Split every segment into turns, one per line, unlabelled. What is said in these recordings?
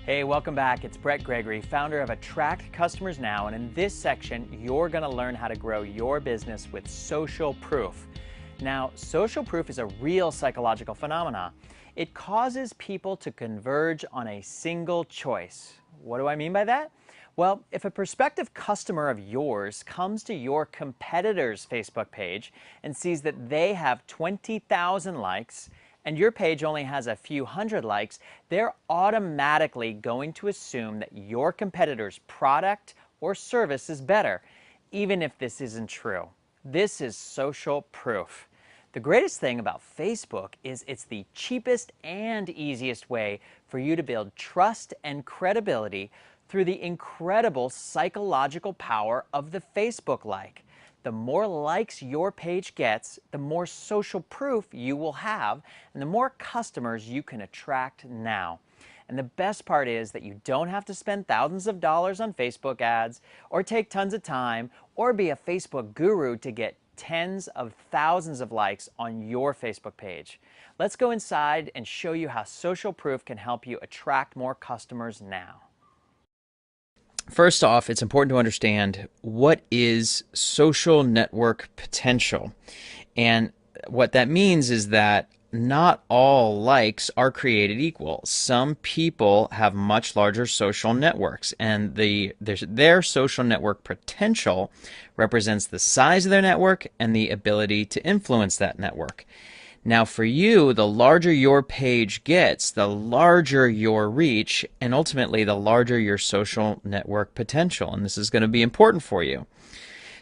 Hey, welcome back. It's Brett Gregory, founder of Attract Customers Now, and in this section, you're going to learn how to grow your business with social proof. Now, social proof is a real psychological phenomenon. It causes people to converge on a single choice. What do I mean by that? Well, if a prospective customer of yours comes to your competitor's Facebook page and sees that they have 20,000 likes, and your page only has a few hundred likes, they're automatically going to assume that your competitor's product or service is better, even if this isn't true. This is social proof. The greatest thing about Facebook is it's the cheapest and easiest way for you to build trust and credibility through the incredible psychological power of the Facebook like. The more likes your page gets, the more social proof you will have, and the more customers you can attract now. And the best part is that you don't have to spend thousands of dollars on Facebook ads, or take tons of time, or be a Facebook guru to get tens of thousands of likes on your Facebook page. Let's go inside and show you how social proof can help you attract more customers now. First off, it's important to understand what is social network potential. And what that means is that not all likes are created equal. Some people have much larger social networks, and their social network potential represents the size of their network and the ability to influence that network. Now for you, the larger your page gets, the larger your reach, and ultimately the larger your social network potential. And this is going to be important for you.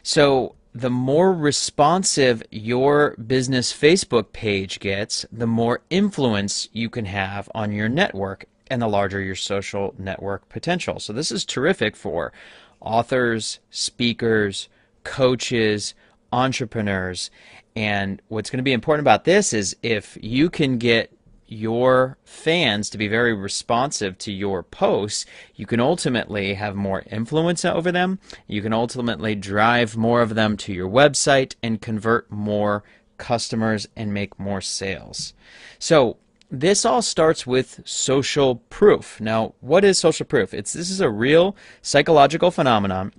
So the more responsive your business Facebook page gets, the more influence you can have on your network, and the larger your social network potential. So this is terrific for authors, speakers, coaches, entrepreneurs. And what's going to be important about this is if you can get your fans to be very responsive to your posts, you can ultimately have more influence over them. You can ultimately drive more of them to your website and convert more customers and make more sales. So this all starts with social proof. Now, what is social proof? This is a real psychological phenomenon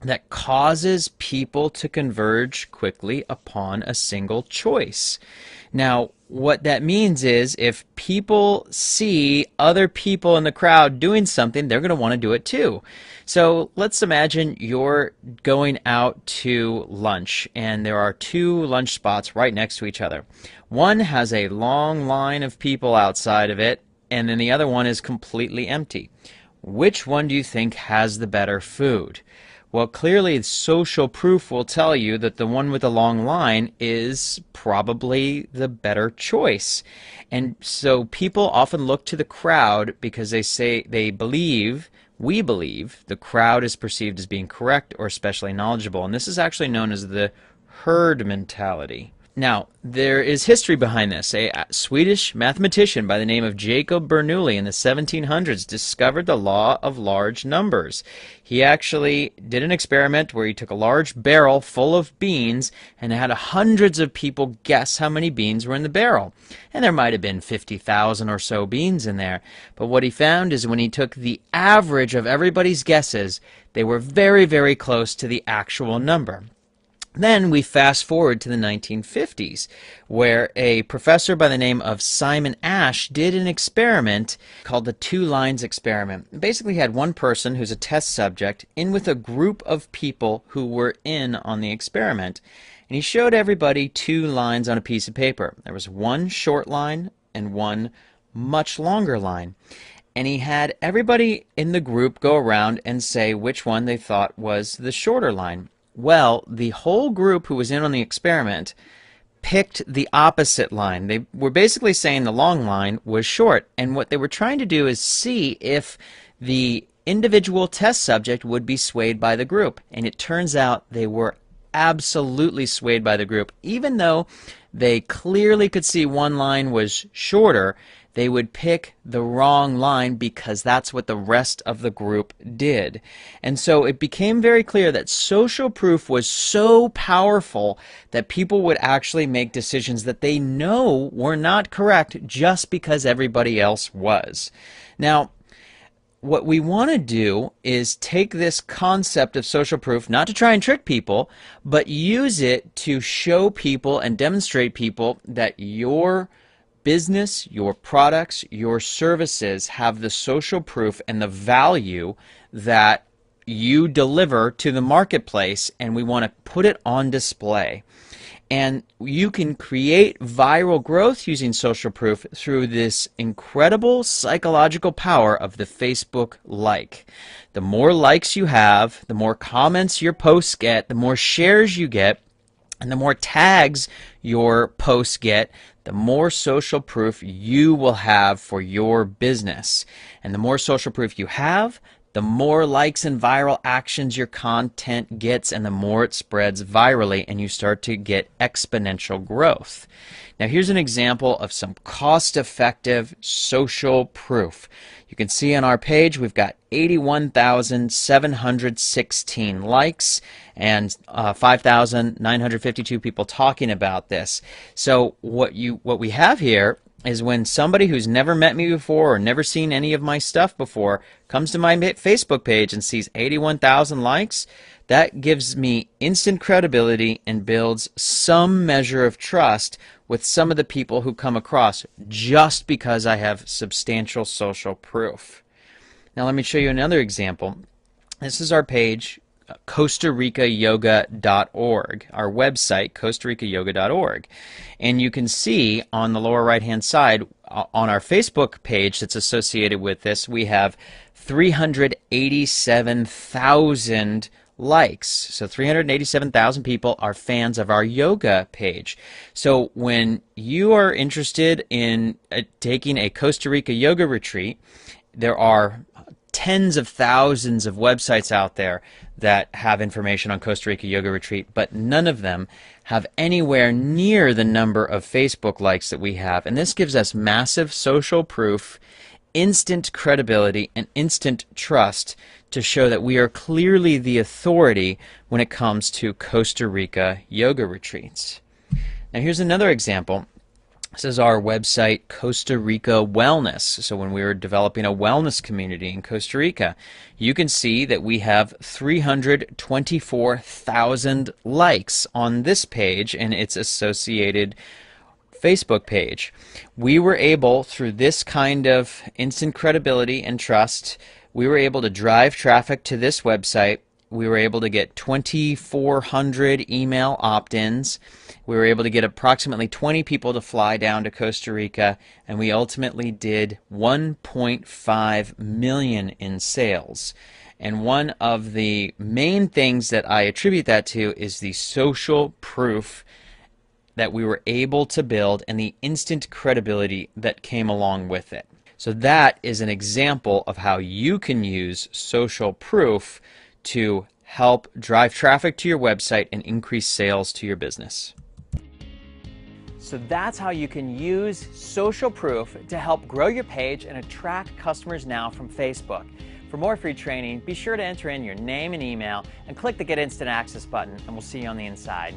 that causes people to converge quickly upon a single choice. Now, what that means is if people see other people in the crowd doing something, they're going to want to do it too. So let's imagine you're going out to lunch, and there are two lunch spots right next to each other. One has a long line of people outside of it, and then the other one is completely empty. Which one do you think has the better food? Well, clearly social proof will tell you that the one with the long line is probably the better choice. And so people often look to the crowd because we believe the crowd is perceived as being correct or especially knowledgeable. And this is actually known as the herd mentality. Now, there is history behind this. A Swedish mathematician by the name of Jacob Bernoulli in the 1700s discovered the law of large numbers. He actually did an experiment where he took a large barrel full of beans and had hundreds of people guess how many beans were in the barrel. And there might have been 50,000 or so beans in there. But what he found is when he took the average of everybody's guesses, they were very, very close to the actual number. Then we fast forward to the 1950s, where a professor by the name of Simon Ash did an experiment called the two lines experiment. Basically, he had one person who's a test subject in with a group of people who were in on the experiment. And he showed everybody two lines on a piece of paper. There was one short line and one much longer line. And he had everybody in the group go around and say which one they thought was the shorter line. Well, the whole group who was in on the experiment picked the opposite line. They were basically saying the long line was short, and what they were trying to do is see if the individual test subject would be swayed by the group. And it turns out they were absolutely swayed by the group. Even though they clearly could see one line was shorter, they would pick the wrong line because that's what the rest of the group did. And so it became very clear that social proof was so powerful that people would actually make decisions that they know were not correct just because everybody else was. Now, what we want to do is take this concept of social proof, not to try and trick people, but use it to show people and demonstrate people that your business, your products, your services have the social proof and the value that you deliver to the marketplace, and we want to put it on display. And you can create viral growth using social proof through this incredible psychological power of the Facebook like. The more likes you have, the more comments your posts get, the more shares you get, and the more tags your posts get, the more social proof you will have for your business. And the more social proof you have, the more likes and viral actions your content gets, and the more it spreads virally, and you start to get exponential growth. Now here's an example of some cost-effective social proof. You can see on our page we've got 81,716 likes and 5,952 people talking about this. So what we have here is when somebody who's never met me before or never seen any of my stuff before comes to my Facebook page and sees 81,000 likes, that gives me instant credibility and builds some measure of trust with some of the people who come across just because I have substantial social proof. Now let me show you another example. This is our page, CostaRicaYoga.org, our website, CostaRicaYoga.org. And you can see on the lower right-hand side, on our Facebook page that's associated with this, we have 387,000 likes. So 387,000 people are fans of our yoga page. So when you are interested in taking a Costa Rica yoga retreat, there are tens of thousands of websites out there that have information on Costa Rica Yoga Retreat, but none of them have anywhere near the number of Facebook likes that we have. And this gives us massive social proof, instant credibility, and instant trust to show that we are clearly the authority when it comes to Costa Rica yoga retreats. Now here's another example. This is our website, Costa Rica Wellness. So when we were developing a wellness community in Costa Rica, you can see that we have 324,000 likes on this page and its associated Facebook page. We were able, through this kind of instant credibility and trust, we were able to drive traffic to this website. We were able to get 2,400 email opt-ins. We were able to get approximately 20 people to fly down to Costa Rica, and we ultimately did 1.5 million in sales. And one of the main things that I attribute that to is the social proof that we were able to build and the instant credibility that came along with it. So that is an example of how you can use social proof to help drive traffic to your website and increase sales to your business. So that's how you can use social proof to help grow your page and attract customers now from Facebook. For more free training, be sure to enter in your name and email and click the Get Instant Access button, and we'll see you on the inside.